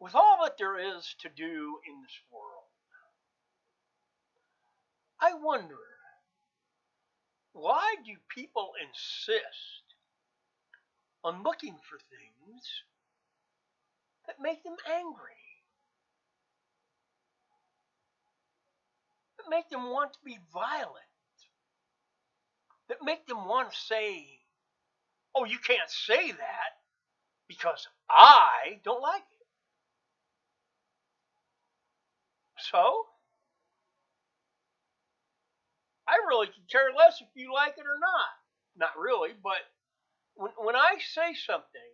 With all that there is to do in this world, I wonder, why do people insist on looking for things that make them angry, that make them want to be violent, that make them want to say, oh, you can't say that because I don't like it. So, I really could care less if you like it or not. Not really, but when I say something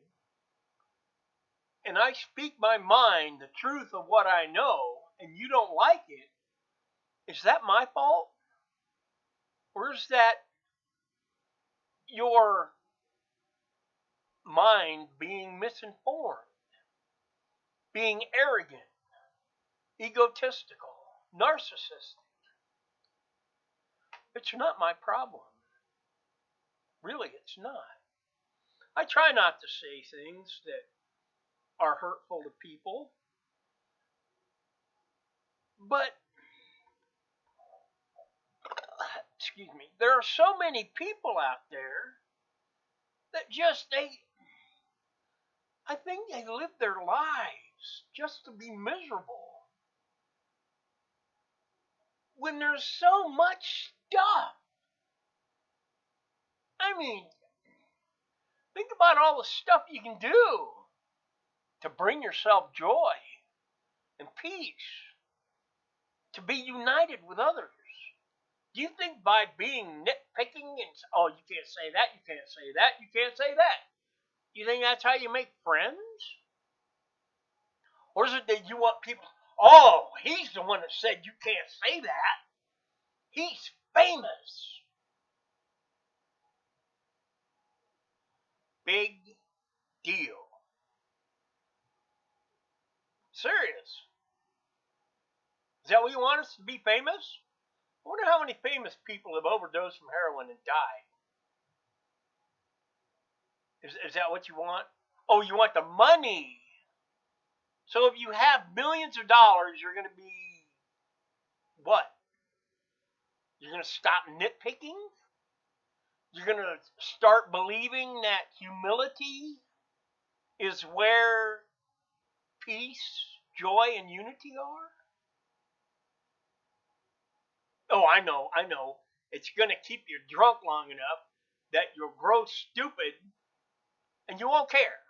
and I speak my mind, the truth of what I know, and you don't like it, is that my fault? Or is that your mind being misinformed, being arrogant, egotistical, narcissistic? It's not my problem. Really, it's not. I try not to say things that are hurtful to people, but excuse me, there are so many people out there that I think they live their lives just to be miserable when there's so much stuff. I mean, think about all the stuff you can do to bring yourself joy and peace, to be united with others. Do you think by being nitpicking and, oh, you can't say that, you can't say that, you can't say that, you think that's how you make friends? Or is it that you want people, oh, he's the one that said you can't say that. He's famous. Big deal. Serious. Is that what you want us to be famous? I wonder how many famous people have overdosed from heroin and died. Is that what you want? Oh, you want the money. So if you have millions of dollars, you're going to be what? You're going to stop nitpicking? You're going to start believing that humility is where peace, joy, and unity are? Oh, I know. It's going to keep you drunk long enough that you'll grow stupid and you won't care.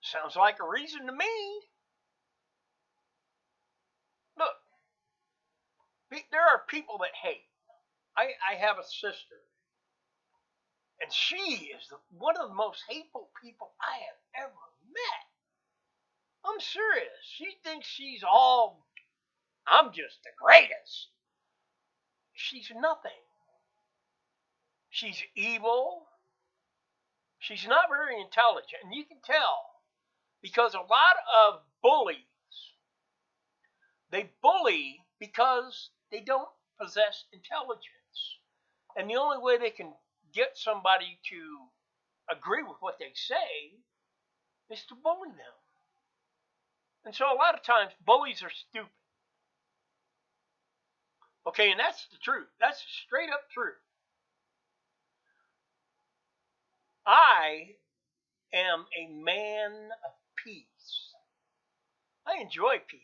Sounds like a reason to me. Look, there are people that hate. I have a sister, and she is one of the most hateful people I have ever met. I'm serious. She thinks I'm just the greatest. She's nothing. She's evil. She's not very intelligent, and you can tell because a lot of bullies, they bully because they don't possess intelligence. And the only way they can get somebody to agree with what they say is to bully them. And so a lot of times bullies are stupid. Okay, and that's the truth. That's straight up truth. I am a man of peace. I enjoy peace.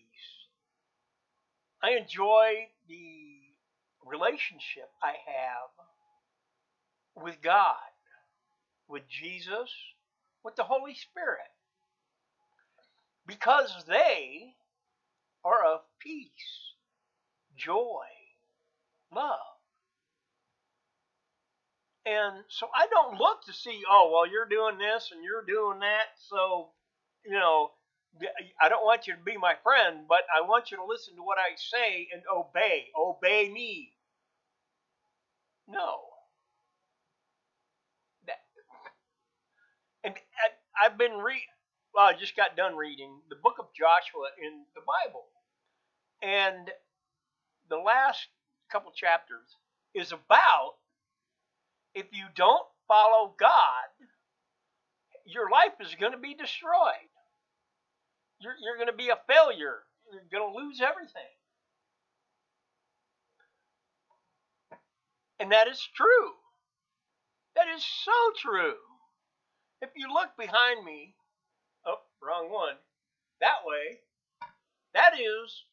I enjoy the relationship I have with God, with Jesus, with the Holy Spirit, because they are of peace, joy, love. And so I don't look to see, oh, well, you're doing this and you're doing that. So, you know, I don't want you to be my friend, but I want you to listen to what I say and obey. Obey me. No. That, and I've been well, I just got done reading the book of Joshua in the Bible. And the last couple chapters is about if you don't follow God, your life is going to be destroyed. You're going to be a failure. You're going to lose everything. And that is true. That is so true. If you look behind me, oh, wrong one, that way, that is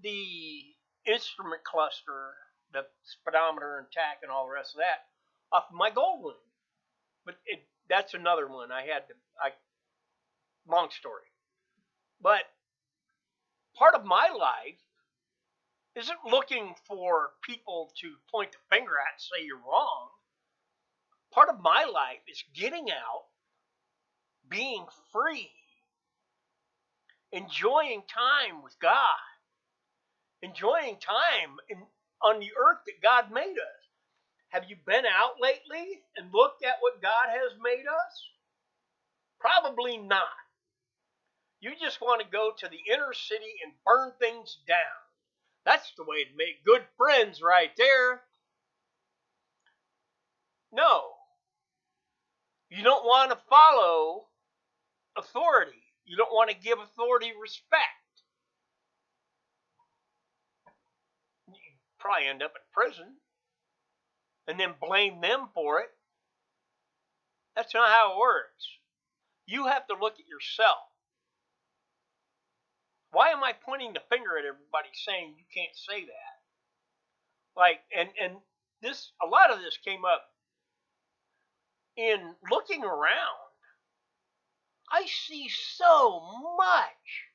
the instrument cluster, the speedometer and tach and all the rest of that off of my Goldwing. But that's another one. Long story. But part of my life isn't looking for people to point the finger at and say you're wrong. Part of my life is getting out, being free, enjoying time with God, enjoying time on the earth that God made us. Have you been out lately and looked at what God has made us? Probably not. You just want to go to the inner city and burn things down. That's the way to make good friends right there. No. You don't want to follow authority. You don't want to give authority respect. You probably end up in prison and then blame them for it. That's not how it works. You have to look at yourself. Why am I pointing the finger at everybody saying you can't say that? Like, and this, a lot of this came up in looking around. I see so much.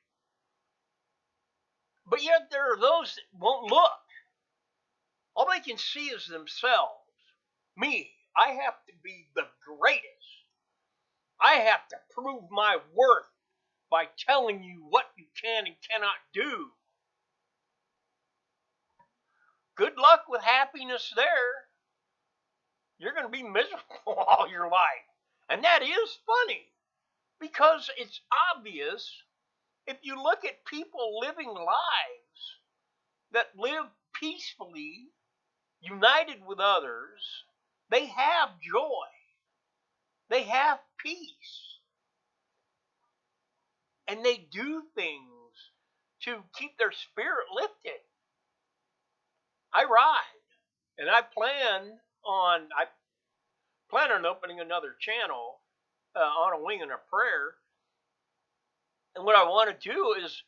But yet there are those that won't look. All they can see is themselves. Me. I have to be the greatest. I have to prove my worth by telling you what you can and cannot do. Good luck with happiness there. You're going to be miserable all your life. And that is funny because it's obvious if you look at people living lives that live peacefully, united with others, they have joy. They have peace. And they do things to keep their spirit lifted. I ride, and I plan on opening another channel on a wing and a prayer. And what I want to do is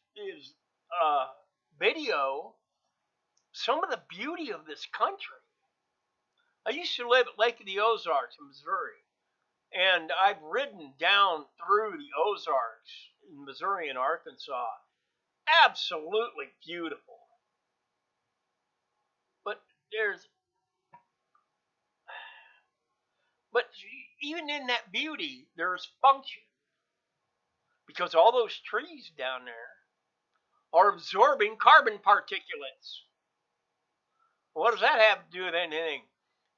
video some of the beauty of this country. I used to live at Lake of the Ozarks in Missouri, and I've ridden down through the Ozarks in Missouri and Arkansas. Absolutely beautiful. But even in that beauty, there's function. Because all those trees down there are absorbing carbon particulates. What does that have to do with anything?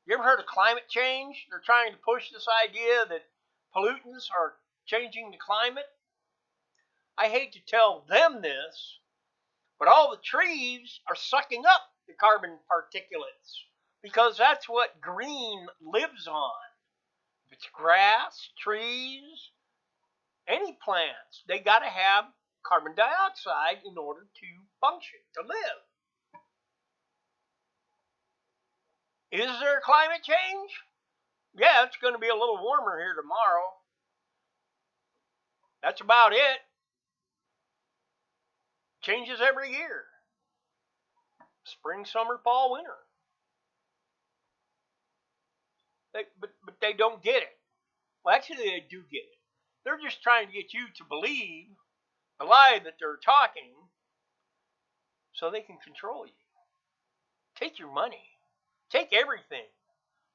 You ever heard of climate change? They're trying to push this idea that pollutants are changing the climate. I hate to tell them this, but all the trees are sucking up the carbon particulates because that's what green lives on. If it's grass, trees, any plants, they got to have carbon dioxide in order to function, to live. Is there climate change? Yeah, it's going to be a little warmer here tomorrow. That's about it. Changes every year. Spring, summer, fall, winter. But they don't get it. Well, actually, they do get it. They're just trying to get you to believe the lie that they're talking so they can control you. Take your money. Take everything.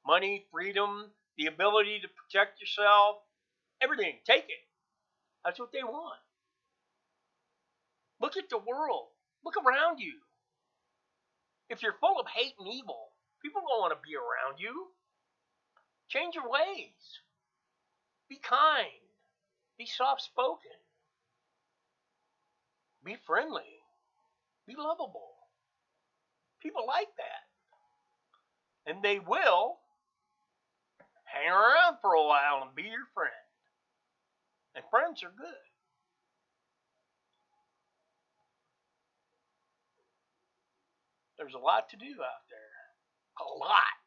Money, freedom, the ability to protect yourself, everything. Take it. That's what they want. Look at the world. Look around you. If you're full of hate and evil, people don't want to be around you. Change your ways. Be kind. Be soft-spoken. Be friendly. Be lovable. People like that. And they will hang around for a while and be your friend. And friends are good. There's a lot to do out there. A lot.